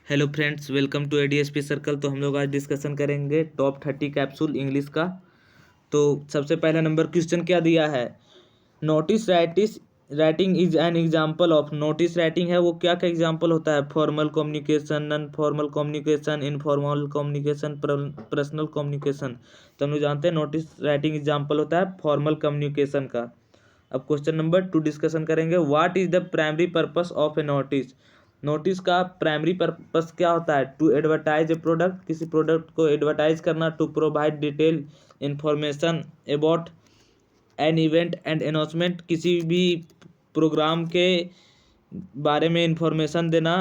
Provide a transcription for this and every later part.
Hello friends, welcome to ADSP circle. तो हम लोग आज डिस्कशन करेंगे टॉप 30 कैप्सूल इंग्लिश का। तो सबसे पहला नंबर क्वेश्चन क्या दिया है? Notice writing is an example of. Notice writing है वो क्या का एग्जाम्पल होता है? Formal communication, non formal communication, informal communication, personal communication. तो हम लोग जानते हैं नोटिस राइटिंग एग्जाम्पल होता है फॉर्मल कम्युनिकेशन का। अब क्वेश्चन नंबर 2 डिस्कशन करेंगे। What is the primary purpose of a notice? Notice का प्राइमरी पर्पस क्या होता है? टू एडवर्टाइज ए प्रोडक्ट, किसी प्रोडक्ट को एडवर्टाइज करना। To provide detail information about an event and announcement, किसी भी प्रोग्राम के बारे में इंफॉर्मेशन देना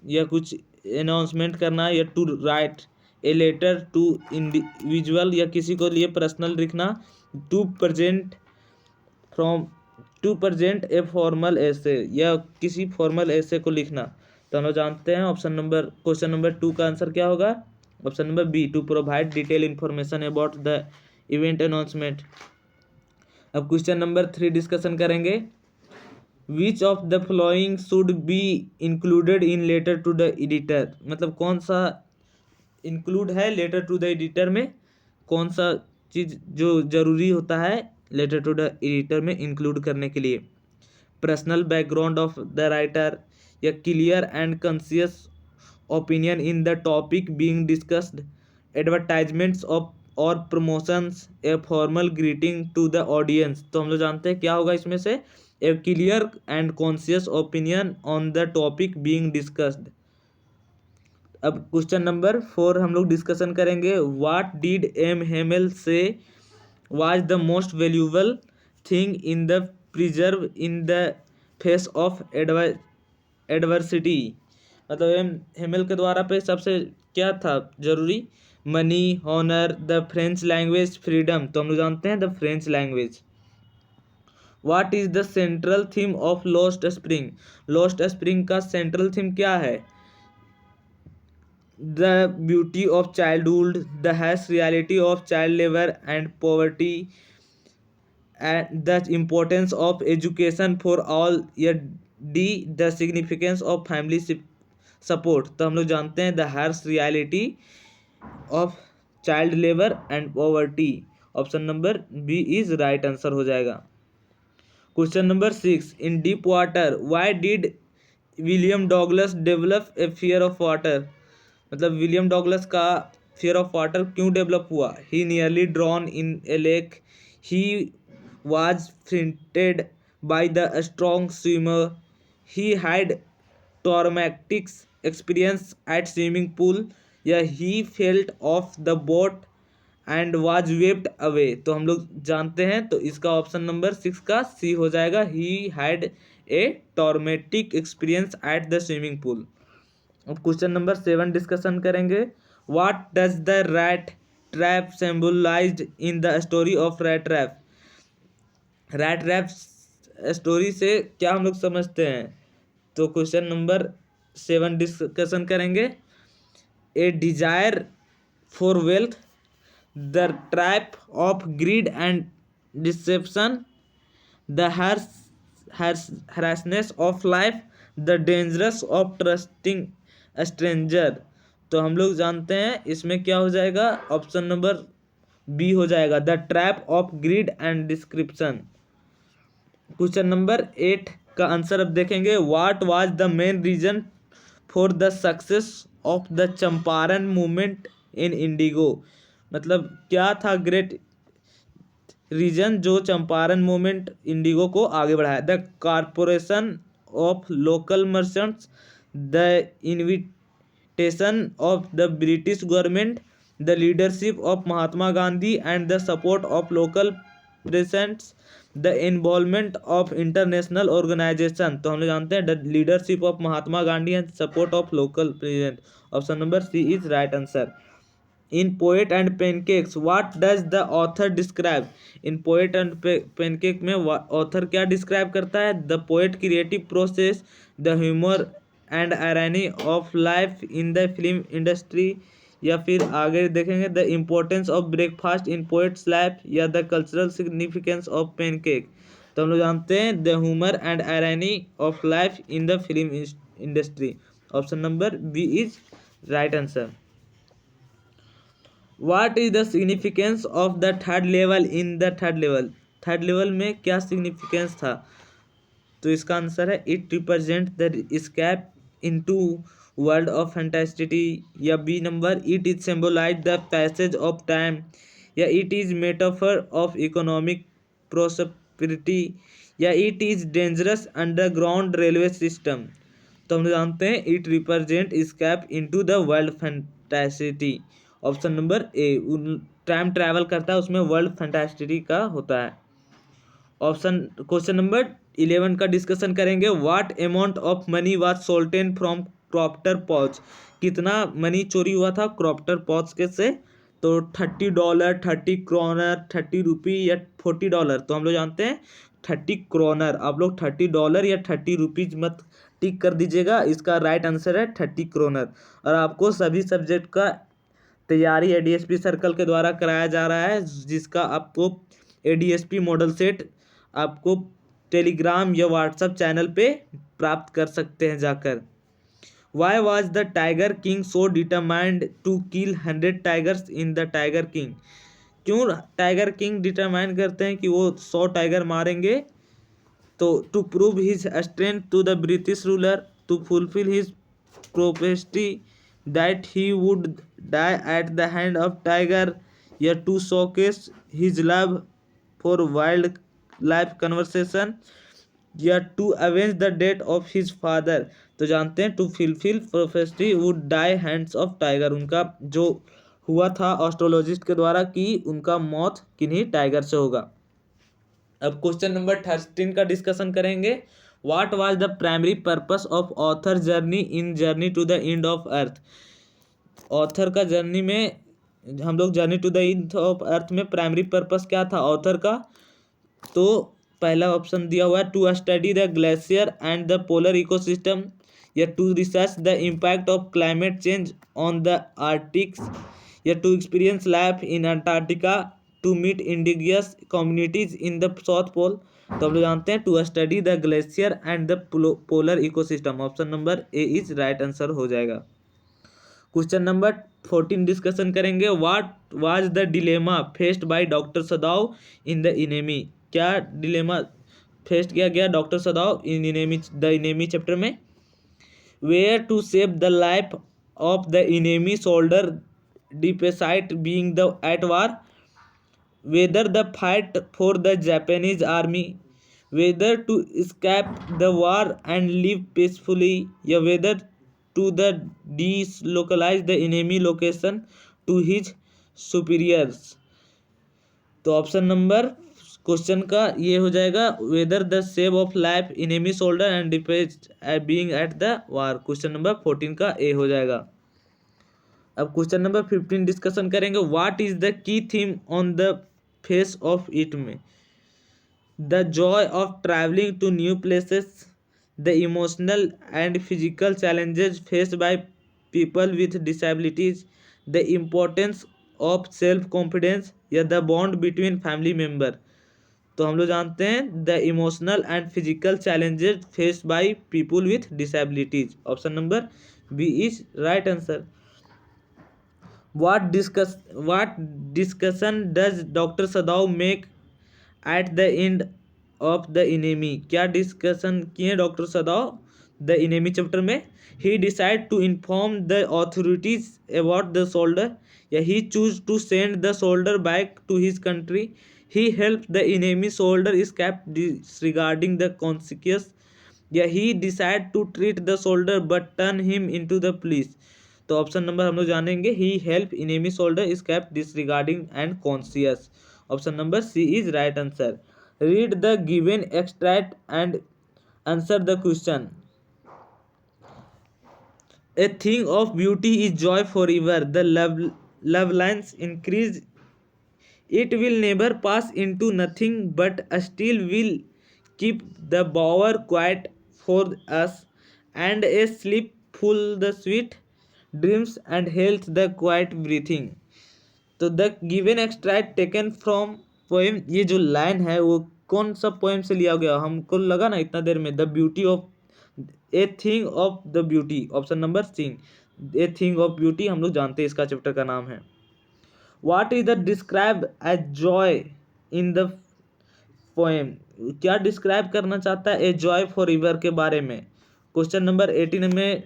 या कुछ अनाउंसमेंट करना। या to write a letter to individual, या किसी को लिए पर्सनल लिखना। To present from to present a formal ऐसे, या किसी फॉर्मल ऐसे को लिखना। तो हम लोग जानते हैं क्वेश्चन नंबर 2 का आंसर क्या होगा? Option number B, to provide detail information about the event announcement. अब क्वेश्चन नंबर 3 डिस्कशन करेंगे। Which of the following should be included in letter to the editor? मतलब कौन सा इंक्लूड है लेटर टू द एडिटर में? कौन सा चीज जो जरूरी होता है लेटर टू द एडिटर में इंक्लूड करने के लिए? Personal background of the writer, या clear and conscious opinion in the topic being discussed, advertisements of और promotions, a formal greeting to the audience. तो हम लोग जानते हैं क्या होगा इसमें से? A clear and conscious opinion on the topic being discussed. अब क्वेश्चन नंबर 4 हम लोग डिस्कशन करेंगे। व्हाट डिड एम हेमेल से was the most valuable thing in the preserve in the face of adversity? मतलब एम हेमेल के द्वारा पे सबसे क्या था जरूरी? Money, honour, the French language, freedom. तो हम लोग जानते हैं the French language. What is the central theme of lost spring? Lost spring का सेंट्रल थीम क्या है? The beauty of childhood, the harsh reality of child labor and poverty, and the importance of education for all, या D, the significance of family support. तो हम लोग जानते हैं the harsh reality of child labour and poverty. Option number B is right answer हो जाएगा। Question number 6, in deep water why did William Douglas develop a fear of water? मतलब William Douglas का fear of water क्यों develop हुआ? He nearly drowned in a lake, he was frightened by the strong swimmer, he had traumatic experience at swimming pool, या he fell off the boat and was swept away. तो हम लोग जानते हैं तो इसका ऑप्शन नंबर 6 का C हो जाएगा। He had a traumatic experience at the swimming pool. अब क्वेश्चन नंबर 7 डिस्कशन करेंगे। What does the rat trap symbolised in the story of rat trap? Rat trap story से क्या हम लोग समझते हैं? तो क्वेश्चन नंबर 7 डिस्कशन करेंगे। A desire for wealth, the trap of greed and deception, the harshness of life, the dangerous of trusting stranger. तो हम लोग जानते हैं इसमें क्या हो जाएगा? ऑप्शन नंबर बी हो जाएगा, the trap of greed and description. Question number 8 का आंसर अब देखेंगे। What was the main reason for the success of the Champaran movement in indigo? मतलब क्या था ग्रेट रीजन जो चंपारण मूवमेंट इंडिगो को आगे बढ़ाया? The corporation of local merchants, the invitation of the British government, the leadership of Mahatma Gandhi and the support of local presents, the involvement of international organisation. तो हम लोग जानते हैं the leadership of Mahatma Gandhi and support of local present. Option number C is right answer. In poet and pancakes what does the author describe? In poet and pancake में author क्या describe करता है? The poet creative process, the humour and irony of life in the film industry, या फिर आगे देखेंगे the importance of breakfast in poet's life, या the cultural significance of pancake. तो हम लोग जानते हैं the humour and irony of life in the film industry. Option number B is right answer. What is the significance of the third level in the third level? Third level में क्या significance था? तो इसका answer है it represent the escape into world of fantasticity, या B number it is symbolise the passage of time, या it is metaphor of economic prosperity, या it is dangerous underground railway system. तो हम जानते हैं it represent escape into the world fantasticity, option number A. Time travel करता है उसमें world फैंटास्टिसिटी का होता है। ऑप्शन क्वेश्चन नंबर 11 का डिस्कशन करेंगे। What amount of money was stolen from crofter pouch? कितना मनी चोरी हुआ था क्रॉप्टर पॉच के से? तो $30, 30 क्रोनर, 30 रुपी या $40। तो हम लोग जानते हैं 30 क्रोनर। आप लोग $30 या 30 रुपीज मत टिक कर दीजिएगा, इसका राइट आंसर है 30 क्रोनर। और आपको सभी सब्जेक्ट का तैयारी एडीएसपी सर्कल के द्वारा कराया जा रहा है, जिसका आपको एडीएसपी मॉडल सेट आपको टेलीग्राम या व्हाट्सएप चैनल पे प्राप्त कर सकते हैं जाकर। Why was the tiger king so determined to kill 100 tigers in the tiger king? क्यों टाइगर किंग डिटरमाइन करते हैं कि वो 100 टाइगर मारेंगे? तो to prove his strength to the British ruler, to fulfil his prophecy that he would die at the hand of tiger, या to showcase his love for wildlife conversation, या to avenge the death of his father. तो जानते हैं to fulfil prophecy would die hands of tiger, उनका जो हुआ था astrologist के द्वारा कि उनका मौत किन्हीं टाइगर से होगा। अब क्वेश्चन नंबर 13 का डिस्कशन करेंगे। What was the primary purpose of author journey in journey to the end of earth? Author का जर्नी में, हम लोग journey to the end of earth में प्राइमरी पर्पस क्या था ऑथर का? तो पहला ऑप्शन दिया हुआ है to study the glacier and the polar ecosystem, या to research the impact of climate change on the Arctics, या to experience life in Antarctica, to meet indigenous communities in the South Pole. तो हम लोग जानते हैं to study the glacier and the polar ecosystem, option number A is right answer हो जाएगा। Question number 14 discussion करेंगे। What was the dilemma faced by doctor Sadao in the enemy? क्या dilemma face किया गया doctor Sadao in enemy the enemy chapter में? Whether to save the life of the enemy soldier despite being the at war, whether the fight for the Japanese army, whether to escape the war and live peacefully, या whether to the dislocalise the enemy location to his superiors। तो option number question का ये हो जाएगा whether the save of life enemy soldier and defeat being at the war। Question number 14 का A हो जाएगा। अब क्वेश्चन नंबर 15 डिस्कशन करेंगे। What is the key theme on the face of it में? The joy of travelling to new places, the emotional and physical challenges faced by people with disabilities, the importance of self confidence, या the bond between family member. तो हम लोग जानते हैं the emotional and physical challenges faced by people with disabilities, option number B is right answer. What discussion does Dr. Sadaw make at the end of the enemy? क्या discussion किए doctor सदाव the enemy chapter में? He decide to inform the authorities about the soldier, या he choose to send the soldier back to his country, he helped the enemy soldier escape disregarding the consequences, या he decide to treat the soldier but turn him into the police। तो option number हम लोग जानेंगे he help enemy soldier escape disregarding and conscious, option number C is right answer. Read the given extract and answer the question. A thing of beauty is joy forever, the loveliness increase, it will never pass into nothing but still will keep the bower quiet for us, and a sleep full the sweet dreams and health the quiet breathing. तो the given extract taken from poem, ये जो line है वो कौन सा poem से लिया गया? हमको लगा ना इतना देर में the beauty of a thing of the beauty, option number C, a thing of beauty हम लोग जानते हैं इसका चैप्टर का नाम है। What is the describe as joy in the poem, क्या डिस्क्राइब करना चाहता है ए जॉय फॉर रिवर के बारे में। क्वेश्चन नंबर 18 में,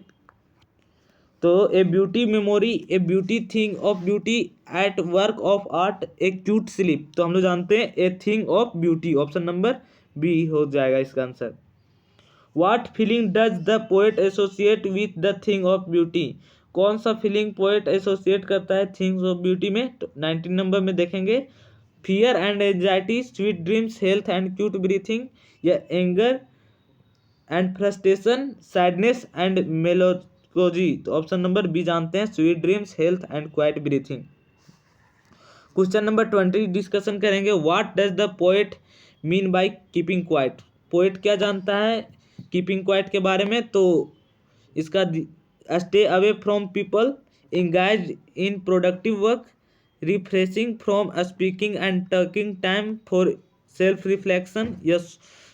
तो a beauty memory a beauty thing of beauty at work of art a quiet sleep, तो हम लोग जानते हैं a thing of beauty, option number B हो जाएगा इसका answer. What feeling does the poet associate with the thing of beauty, कौन सा फीलिंग पोएट एसोसिएट करता है थिंग्स ऑफ ब्यूटी में, तो 19 नंबर में देखेंगे fear and anxiety, sweet dreams, health and quiet breathing, या anger and frustration, sadness and melancholy, तो ऑप्शन नंबर बी जानते हैं sweet dreams, health and quiet breathing. Question number 20 discussion करेंगे what does the poet mean by keeping quiet, poet क्या जानता है keeping quiet के बारे में, तो इसका stay away from people, engage in productive work, refreshing from speaking and talking time for self reflection, या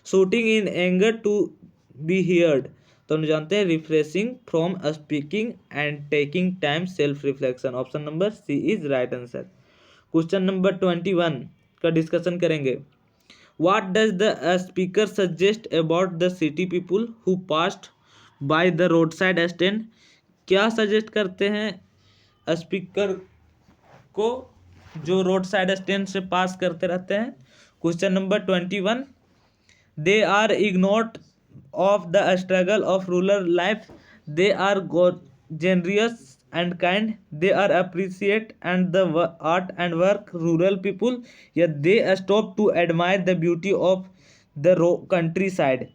shouting in anger to be heard, तो हम जानते हैं refreshing from speaking and taking time self reflection, option number C is right answer. Question number 21 का discussion करेंगे what does the speaker suggest about the city people who passed by the road side stand, क्या suggest करते हैं speaker को जो road side stand से पास करते रहते हैं। Question number 21, they are ignored of the struggle of rural life, they are generous and kind, they are appreciate and the art and work rural people, yet they stop to admire the beauty of the countryside,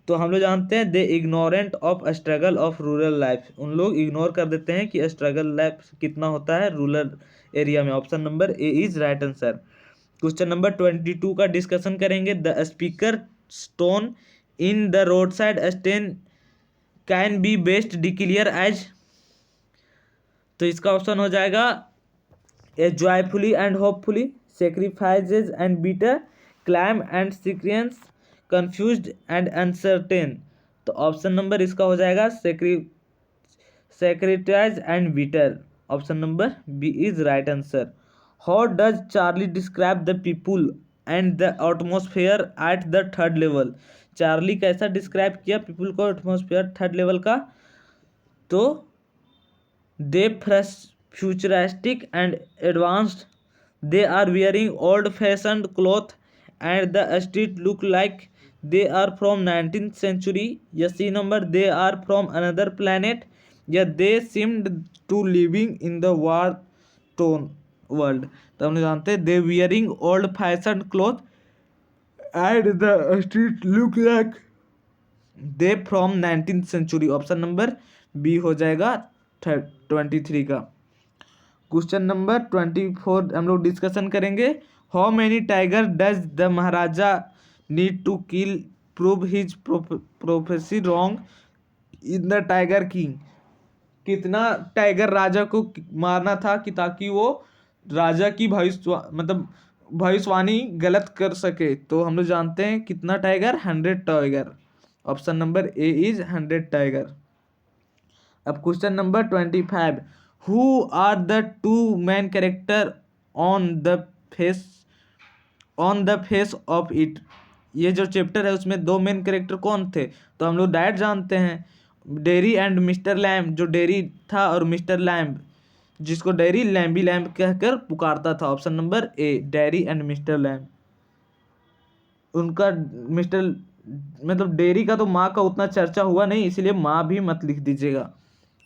तो हम लोग जानते हैं they ignorant of struggle of rural life, उन लोग ignore कर देते हैं कि स्ट्रगल लाइफ कितना होता है रूरल एरिया में, option number A is right answer. Question number 22 का डिस्कशन करेंगे the speaker tone in the road side stand can be best declare as, तो इसका ऑप्शन हो जाएगा A joyfully and hopefully, sacrifices and bitter, claim and sequence, confused and uncertain, तो option नंबर इसका हो जाएगा sacrifices and bitter, option number B is right answer. How does Charlie describe the people and the atmosphere at the third level, Charlie कैसा describe किया people को atmosphere third level का, तो they futuristic and advanced, they are wearing old fashioned cloth and the street look like they are from 19th century, या C number they are from another planet, या they seemed to living in the war torn world, तो हम जानते हैं they wearing old fashioned cloth and the street look like they from 19th century, option number B हो जाएगा 23 का। Question number 24 हम लोग डिस्कशन करेंगे how many tiger does the maharaja need to kill prove his prophecy wrong in the tiger king, कितना tiger राजा को मारना था कि ताकि वो राजा की भविष्यवाणी गलत कर सके, तो हम लोग जानते हैं कितना tiger 100 tiger, option number A is 100 tiger. अब question number 25, who are the two main character on the face of it, ये जो चैप्टर है उसमें दो मेन कैरेक्टर कौन थे, तो हम लोग डायरेक्ट जानते हैं डेरी एंड मिस्टर लैम्ब, जो डेरी था और मिस्टर लैम्ब जिसको डेरी लैम्बी लैम्ब कहकर पुकारता था, option number A dairy and mister lamb. उनका मिस्टर डेरी का तो माँ का उतना चर्चा हुआ नहीं, इसलिए माँ भी मत लिख दीजिएगा।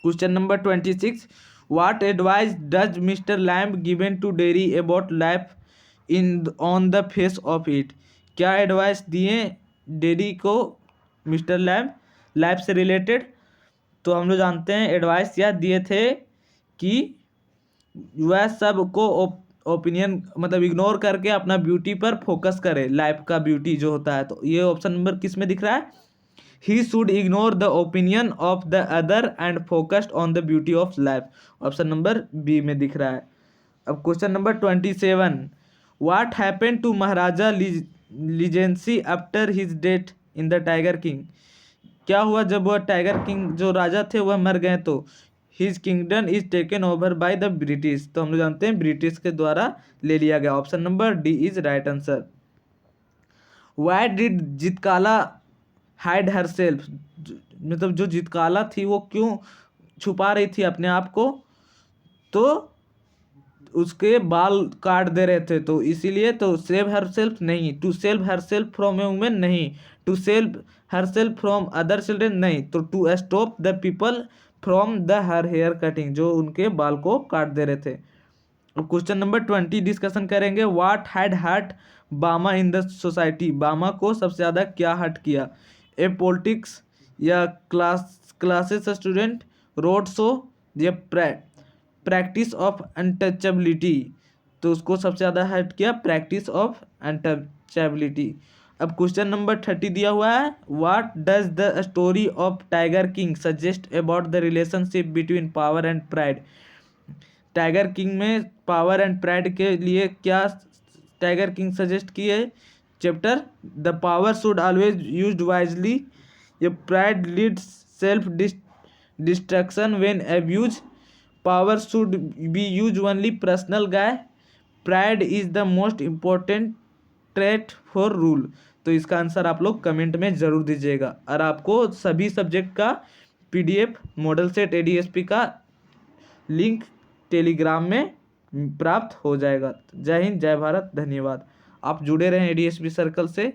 Question number 26, what advice does Mr Lamb given to Derry about life in on the face of it, क्या एडवाइस दिए डेरी को मिस्टर लैम्ब लाइफ से रिलेटेड, तो हम लोग जानते हैं एडवाइस यह दिए थे कि वह सब को ओपिनियन इग्नोर करके अपना ब्यूटी पर फोकस करे, लाइफ का ब्यूटी जो होता है, तो ये ऑप्शन नंबर किस में दिख रहा है, he should ignore the opinion of the other and focused on the beauty of life, option number B में दिख रहा है। अब question number 27, what happened to Maharaja legacy after his death in the tiger King, क्या हुआ जब वह tiger king जो राजा थे वह मर गए तो his kingdom is taken over by the British, तो हम लोग जानते हैं ब्रिटिश के द्वारा ले लिया गया। Option number D is right answer. Why did Zitkala hide herself, मतलब जो जितकाला थी वो क्यों छुपा रही थी अपने आप को, तो उसके बाल काट दे रहे थे तो इसीलिए, तो सेव हर सेल्फ नहीं, to save herself from a women नहीं, to save herself from other children नहीं, तो to stop the people from the her hair cutting, जो उनके बाल को काट दे रहे थे। क्वेश्चन नंबर 20 डिस्कशन करेंगे। What had hurt Bama in the society, बामा को सबसे ज़्यादा क्या हर्ट किया? ए पॉलिटिक्स, या क्लासेस स्टूडेंट, रोड शो, या प्रैक्टिस ऑफ अनटचेबिलिटी, तो उसको सबसे ज़्यादा हर्ट किया प्रैक्टिस ऑफ अनटचेबिलिटी। अब क्वेश्चन नंबर 30 दिया हुआ है। What does the story of tiger king suggest about the relationship between power and pride, tiger king में पावर एंड प्राइड के लिए क्या टाइगर किंग सजेस्ट किए? Chapter the power should always used wisely, ये pride Leeds self destruction when abuse, power should be use only personal guy, pride is the most important trait for rule. तो इसका answer आप लोग comment में ज़रूर दीजिएगा। और आपको सभी सब्जेक्ट का पीडीएफ मॉडल सेट एडीएसपी का लिंक टेलीग्राम में प्राप्त हो जाएगा। जय हिंद, जय भारत, धन्यवाद। आप जुड़े रहें एडीएसपी सर्कल से।